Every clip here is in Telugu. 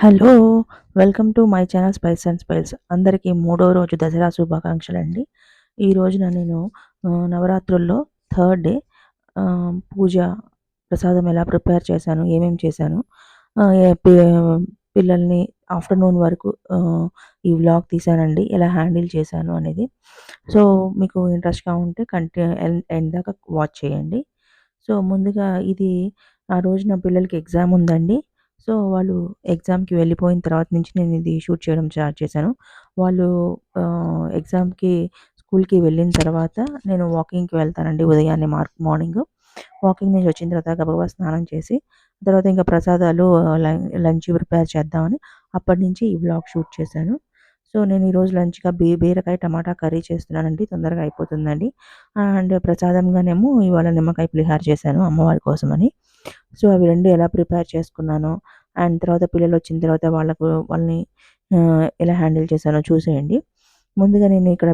Hello! Welcome to my channel spice and spills. అందరికీ మూడో రోజు దసరా శుభాకాంక్షలండి. ఈ రోజున నేను నవరాత్రుల్లో థర్డ్ డే పూజ ప్రసాదం ఎలా ప్రిపేర్ చేశాను, ఏమేం చేశాను, ఆహ్, ఎ పి పిల్లల్ని ఆఫ్టర్‌నూన్ వరకు ఈ వ్లాగ్ తీశానండి. ఎలా హ్యాండిల్ చేశాను అనేది. సో, మీకు ఇంట్రెస్ట్‌గా ఉంటే ఎండ్ దాకా వాచ్ చేయండి. సో, ముందుగా ఇది ఆ రోజు నా పిల్లలకి ఎగ్జామ్ ఉందండి. సో, వాళ్ళు ఎగ్జామ్‌కి వెళ్ళిపోయిన తర్వాత నుంచి నేను ఇది షూట్ చేయడం స్టార్ట్ చేశాను. వాళ్ళు ఎగ్జామ్‌కి స్కూల్‌కి వెళ్ళిన తర్వాత నేను వాకింగ్‌కి వెళ్తానండి ఉదయాన్నే మార్నింగు. వాకింగ్ నుంచి వచ్చిన తర్వాత గబగబా స్నానం చేసి, తర్వాత ఇంకా ప్రసాదాలు లంచ్ ప్రిపేర్ చేద్దామని అప్పటినుంచి ఈ వ్లాగ్ షూట్ చేశాను. సో, నేను ఈరోజు లంచ్‌గా బీరకాయ టమాటా కర్రీ చేస్తున్నానండి. తొందరగా అయిపోతుందండి. అండ్ ప్రసాదంగానేమో ఇవాళ నిమ్మకాయ పులిహోర చేశాను అమ్మవారి కోసమని. సో, అవి 2 ఎలా ప్రిపేర్ చేసుకున్నానో, అండ్ తర్వాత పిల్లలొచ్చిన తర్వాత వాళ్ళని ఎలా హ్యాండిల్ చేశానో చూసేయండి. ముందుగా నేను ఇక్కడ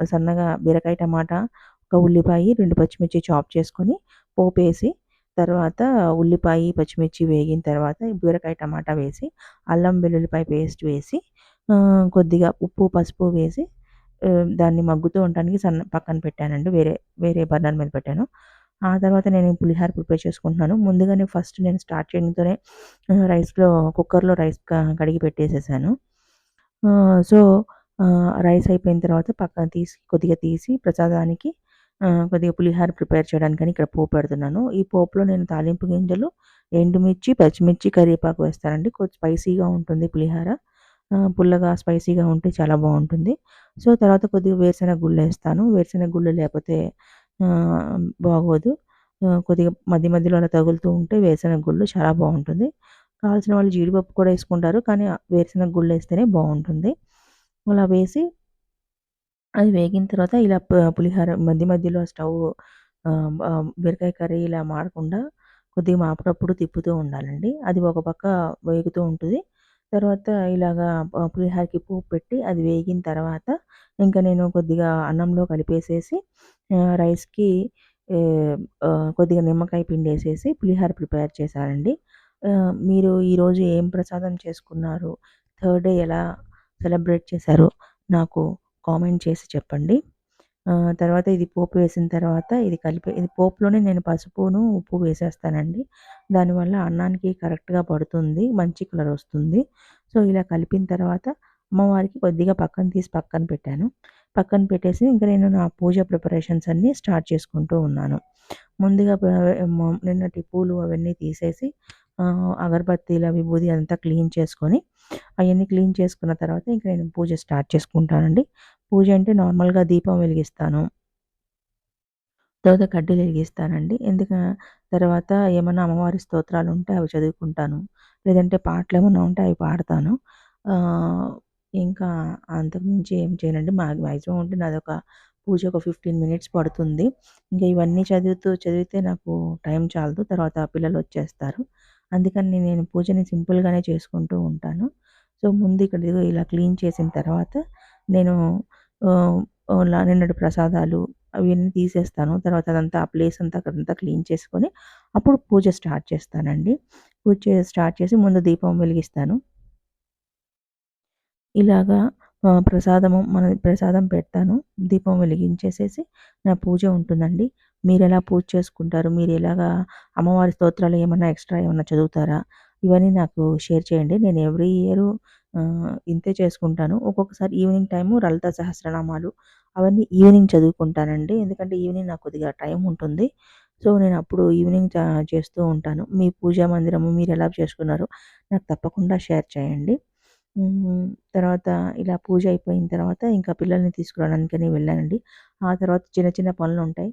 సన్నగా బీరకాయ, టమాటా, ఒక ఉల్లిపాయి, 2 పచ్చిమిర్చి చాప్ చేసుకొని పోపేసి, తర్వాత ఉల్లిపాయి, పచ్చిమిర్చి వేగిన తర్వాత ఈ బీరకాయ, టమాటా వేసి, అల్లం వెల్లుల్లిపాయ పేస్ట్ వేసి, కొద్దిగా ఉప్పు, పసుపు వేసి దాన్ని మగ్గుతూ ఉండటానికి పక్కన పెట్టానండి. వేరే వేరే బర్నర్ మీద పెట్టాను. ఆ తర్వాత నేను ఈ పులిహోర ప్రిపేర్ చేసుకుంటున్నాను. ముందుగానే ఫస్ట్ నేను స్టార్ట్ చేయడంతోనే కుక్కర్‌లో రైస్ కడిగి పెట్టేసేసాను. సో, రైస్ అయిపోయిన తర్వాత పక్కన కొద్దిగా తీసి ప్రసాదానికి కొద్దిగా పులిహోర ప్రిపేర్ చేయడానికని ఇక్కడ పోపు పెడుతున్నాను. ఈ పోపులో నేను తాలింపు గింజలు, ఎండుమిర్చి, పచ్చిమిర్చి, కరివేపాకు వేస్తానండి. కొంచెం స్పైసీగా ఉంటుంది పులిహోర. పుల్లగా, స్పైసీగా ఉంటే చాలా బావుంటుంది. సో, తర్వాత కొద్దిగా వేరుశెనగ గుళ్ళేస్తాను. వేరుశెనగ గుళ్ళు లేకపోతే బాగోదు. కొద్దిగా మధ్య మధ్యలో అలా తగులుతూ ఉంటే వేరుశెనగ గుళ్ళు చాలా బావుంటుంది. కావాల్సిన వాళ్ళు జీడిపప్పు కూడా ఏసుకుంటారు. కానీ వేరుశెనగ గుళ్ళేస్తేనే బావుంటుంది. అలా వేసి అది వేగిన తర్వాత ఇలా పులిహోర మధ్య మధ్యలో స్టవ్ బీరకాయ కర్రీ ఇలా మాడకుండా కొద్దిగా అప్పుడప్పుడు తిప్పుతూ ఉండాలండి. అది ఒక పక్క వేగుతూ ఉంటది. తర్వాత ఇలాగా పులిహోరకి పోపు పెట్టి అది వేగిన తర్వాత ఇంకా నేను కొద్దిగా అన్నంలో కలిపేసేసి రైస్‌కి ఆహ్, కొద్దిగా నిమ్మకాయ పిండేసేసి పులిహోర ప్రిపేర్ చేశానండి. మీరు ఈరోజు ఏం ప్రసాదం చేసుకున్నారు? థర్డ్ డే ఎలా సెలబ్రేట్ చేశారు? నాకు కామెంట్ చేసి చెప్పండి. తర్వాత ఇది పోపు వేసిన తర్వాత ఇది పోపులోనే నేను పసుపును, ఉప్పు వేసేస్తానండి. దానివల్ల అన్నానికి కరెక్ట్‌గా పడుతుంది. మంచి కలర్ వస్తుంది. సో, ఇలా కలిపిన తర్వాత అమ్మవారికి కొద్దిగా పక్కన పెట్టాను. పక్కన పెట్టేసి ఇంక నేను నా పూజ ప్రిపరేషన్స్ అన్నీ స్టార్ట్ చేసుకుంటూ ఉన్నాను. ముందుగా నిన్నటి పూలు అవన్నీ తీసేసి అగరబత్తీల విభూది అంతా క్లీన్ చేసుకొని, అయన్నీ క్లీన్ చేసుకున్న తర్వాత ఇంక నేను పూజ స్టార్ట్ చేసుకుంటానండి. పూజ అంటే నార్మల్‌గా దీపం వెలిగిస్తాను. తర్వాత కడ్డీలు వెలిగిస్తానండి. తర్వాత ఏమన్నా అమ్మవారి స్తోత్రాలుంటే అవి చదువుకుంటాను. లేదంటే పాటలేమన్నా ఉంటే అవి పాడతాను. ఆహ్, ఇంకా అంతకు మించి ఏం చేయనండి. మాక్సిమం అంటే నాదొక పూజ ఒక 15 మినిట్స్ పడుతుంది. ఇంకా ఇవన్నీ చదివితే నాకు టైం చాలదు. తర్వాత పిల్లలొచ్చేస్తారు. అందుకని నేను పూజని సింపుల్‌గానే చేసుకుంటూ ఉంటాను. సో, ముందు ఇక్కడ ఇదిగో ఇలా క్లీన్ చేసిన తర్వాత నేను ఆహ్, నిన్నటి ప్రసాదాలు అవన్నీ తీసేస్తాను. తర్వాత ఆ ప్లేస్ అంతా అక్కడంతా క్లీన్ చేసుకొని, అప్పుడు పూజ స్టార్ట్ చేస్తానండి. స్టార్ట్ చేసి ముందు దీపం వెలిగిస్తాను. ఇలాగా ప్రసాదం పెడతాను. దీపం వెలిగించేసేసి నా పూజ ఉంటుందండి. మీరెలా పూజ చేసుకుంటారు? మీరెలాగా అమ్మవారి స్తోత్రాలు ఎక్స్‌ట్రా ఏమన్నా చదువుతారా? ఇవన్నీ నాకు షేర్ చేయండి. నేను ఎవ్రీ ఇయరు ఇంతే చేసుకుంటాను. ఒక్కొక్కసారి ఈవినింగ్ టైము లలిత సహస్రనామాలు అవన్నీ ఈవినింగ్ చదువుకుంటానండి. ఎందుకంటే ఈవినింగ్ నాకు కొద్దిగా టైం ఉంటుంది. సో, నేనప్పుడు ఈవినింగ్ చేస్తూ ఉంటాను. మీ పూజా మందిరము మీరెలా చేసుకున్నారో నాకు తప్పకుండా షేర్ చేయండి. హ్మ్. తర్వాత ఇలా పూజ అయిపోయిన తర్వాత ఇంకా పిల్లల్ని తీసుకురావడానికని వెళ్ళానండి. ఆ తర్వాత చిన్న చిన్న పనులుంటాయి.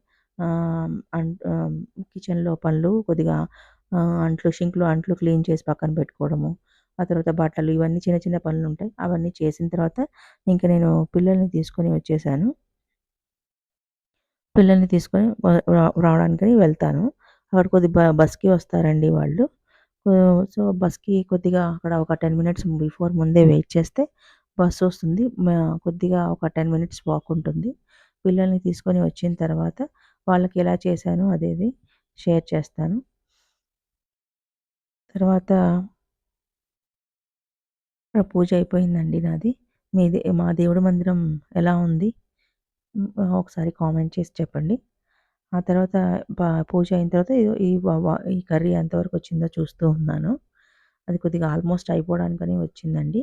కిచెన్‌లో పనులు కొద్దిగా షింక్‌లో అంట్లు క్లీన్ చేసి పక్కన పెట్టుకోవడము. ఆ తర్వాత బట్టలు ఇవన్నీ చిన్న చిన్న పనులుంటాయి. అవన్నీ చేసిన తర్వాత ఇంక నేను పిల్లల్ని తీసుకొని వచ్చేసాను. పిల్లల్ని తీసుకొని రావడానికని వెళ్తాను. అక్కడ బస్‌కి వస్తారండి వాళ్ళు. సో, బస్‌కి కొద్దిగా అక్కడ ఒక 10 మినిట్స్ ముందే వెయిట్ చేస్తే బస్సొస్తుంది. కొద్దిగా ఒక 10 మినిట్స్ వాక్ ఉంటుంది. పిల్లల్ని తీసుకొని వచ్చిన తర్వాత వాళ్ళకి ఎలా చేశానో అదేది షేర్ చేస్తాను. తర్వాత పూజ అయిపోయిందండి నాది. మా దేవుడి మందిరం ఎలా ఉంది? ఒకసారి కామెంట్ చేసి చెప్పండి. ఆ తర్వాత పూజ అయిన తర్వాత ఈ కర్రీ ఎంతవరకు వచ్చిందో చూస్తూ ఉన్నాను. అది కొద్దిగా ఆల్మోస్ట్ అయిపోవడానికని వచ్చిందండి.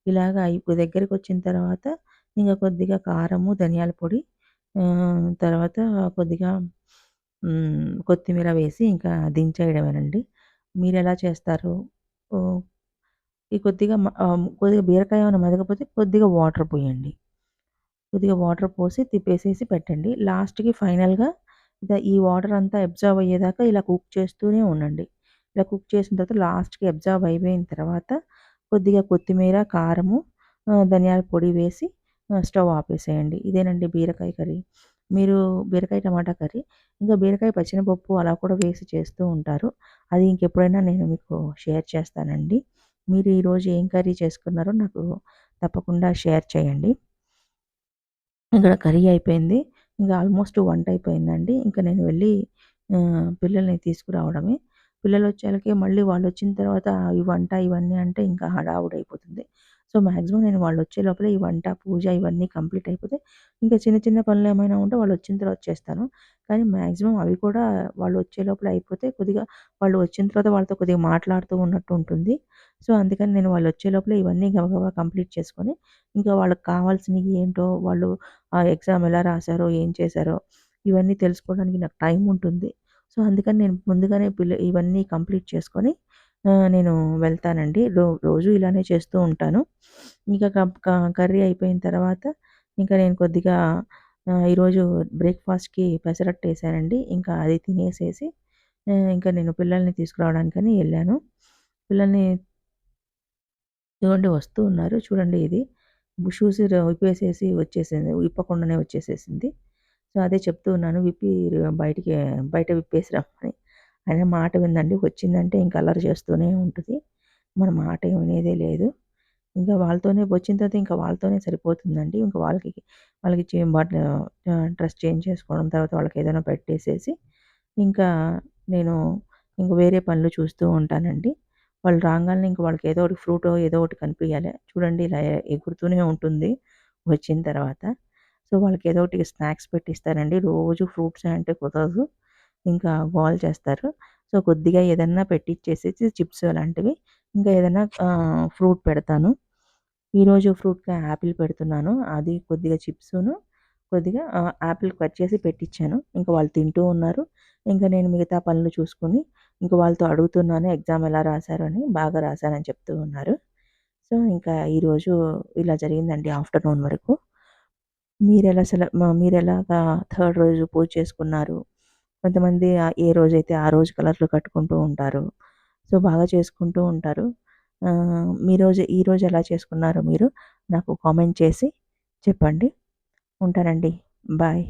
ఇలాగ దగ్గరికొచ్చిన తర్వాత ఇంక కొద్దిగా కారము, ధనియాల పొడి, తర్వాత కొద్దిగా కొత్తిమీర వేసి ఇంకా దించేయడమేనండి. మీరెలా చేస్తారు? ఓహ్! కొద్దిగా బీరకాయ ఏమైనా మెదగకపోతే కొద్దిగా వాటర్ పోయండి. కొద్దిగా వాటర్ పోసి తిప్పేసేసి పెట్టండి. లాస్ట్‌కి ఫైనల్‌గా ఈ వాటర్ అంతా అబ్జార్బ్ అయ్యేదాకా ఇలా కుక్ చేస్తూనే ఉండండి. ఇలా కుక్ చేసిన తర్వాత లాస్ట్‌కి అబ్జార్బ్ అయిపోయిన తర్వాత కొద్దిగా కొత్తిమీర, కారము, ధనియాల పొడి వేసి స్టవ్ ఆపేసేయండి. ఇదేనండి బీరకాయ కర్రీ. మీరు బీరకాయ టమాటా కర్రీ. ఇంకా బీరకాయ పచ్చెనపప్పు అలా కూడా వేసి చేస్తూ ఉంటారు. అది ఇంకెప్పుడైనా నేను మీకు షేర్ చేస్తానండి. మీరు ఈరోజు ఏం కర్రీ చేసుకున్నారో నాకు తప్పకుండా షేర్ చేయండి. ఇక్కడ కర్రీ అయిపోయింది. ఇంక ఆల్మోస్ట్ వంట అయిపోయిందండి. ఇంక నేను వెళ్ళి పిల్లల్ని తీసుకురావడమే. పిల్లలొచ్చాలకి మళ్ళీ వాళ్ళొచ్చిన తర్వాత ఈ వంట ఇవన్నీ అంటే ఇంకా హడావుడైపోతుంది. సో, మాక్సిమం నేను వాళ్ళొచ్చే లోపలే ఈ వంట, పూజ ఇవన్నీ కంప్లీట్ అయిపోతే, ఇంకా చిన్న చిన్న పనులేమైనా ఉంటే వాళ్ళొచ్చిన తర్వాత చేస్తాను. కానీ మాక్సిమం అవి కూడా వాళ్ళొచ్చే లోపల అయిపోతే కొద్దిగా వాళ్ళు వచ్చిన తర్వాత వాళ్ళతో కొద్దిగా మాట్లాడుతూ ఉన్నట్టు ఉంటుంది. సో, అందుకని నేను వాళ్ళొచ్చే లోపల ఇవన్నీ గబగబా కంప్లీట్ చేసుకొని, ఇంకా వాళ్ళకి కావాల్సినయి ఏంటో వాళ్ళు ఆ ఎగ్జామ్ ఎలా రాసారో, ఏం చేశారో ఇవన్నీ తెలుసుకోవడానికి నాకు టైం ఉంటుంది. సో, అందుకని నేను ముందుగానే ఇవన్నీ కంప్లీట్ చేసుకొని నేను వెళ్తానండి. రోజు ఇలానే చేస్తూ ఉంటాను. ఇక కర్రీ అయిపోయిన తర్వాత ఇంకా నేను కొద్దిగా ఈరోజు బ్రేక్‌ఫాస్ట్‌కి పెసరట్టేసానండి. ఇంకా అది తినేసేసి ఇంకా నేను పిల్లల్ని తీసుకురావడానికని ఎళ్ళాను. పిల్లల్ని ఇదిగోండి వస్తూ ఉన్నారు. చూడండి ఇది షూస్ విప్పేసేసి వచ్చేసింది. విప్పకుండానే వచ్చేసేసింది. సో, అదే చెప్తూ ఉన్నాను. బయట విప్పేసి రమ్మని. అయినా మాట వినదండి. వచ్చిందంటే ఇంక అల్లరి చేస్తూనే ఉంటది. మన మాట వినేదే లేదు. ఇంకా వాళ్ళతోనే వచ్చిన తర్వాత ఇంకా వాళ్ళతోనే సరిపోతుందండి. ఇంక వాళ్ళకి డ్రెస్ చేంజ్ చేసుకోవడం, తర్వాత వాళ్ళకేదైనా పెట్టేసేసి, ఇంకా నేను ఇంక వేరే పనులు చూస్తూ ఉంటానండి. వాళ్ళు రాంగాల్నే ఇంక వాళ్ళకి ఏదో ఒకటి ఫ్రూటో ఏదో ఒకటి కనిపియాలి. చూడండి ఇలా ఎగురుతూనే ఉంటుంది వచ్చిన తర్వాత. సో, వాళ్ళకి ఏదో ఒకటి స్నాక్స్ పెట్టిస్తానండి. రోజు ఫ్రూట్సే అంటే కుదరదు. ఇంకా గోల చేస్తారు. సో, కొద్దిగా ఏదన్నా పెట్టిచ్చేసేసి చిప్స్ అలాంటివి, ఇంకా ఏదైనా ఫ్రూట్ పెడతాను. ఈరోజు ఫ్రూట్‌గా యాపిల్ పెడుతున్నాను. అది కొద్దిగా చిప్సును, కొద్దిగా యాపిల్ కట్ చేసి పెట్టిచ్చాను. ఇంక వాళ్ళు తింటూ ఉన్నారు. ఇంక నేను మిగతా పనులు చూసుకొని, ఇంక వాళ్ళతో అడుగుతున్నాను ఎగ్జామ్ ఎలా రాసారు అని. బాగా రాసానని చెప్తూ ఉన్నారు. సో, ఇంకా ఈరోజు ఇలా జరిగిందండి ఆఫ్టర్‌నూన్ వరకు. మీరెలాగా థర్డ్ రోజు పూజ చేసుకున్నారు? కొంతమంది ఏ రోజైతే ఆ రోజు కలర్‌లు కట్టుకుంటూ ఉంటారు. సో, బాగా చేసుకుంటూ ఉంటారు. ఈరోజు ఎలా చేసుకున్నారో మీరు నాకు కామెంట్ చేసి చెప్పండి. ఉంటానండి. బాయ్.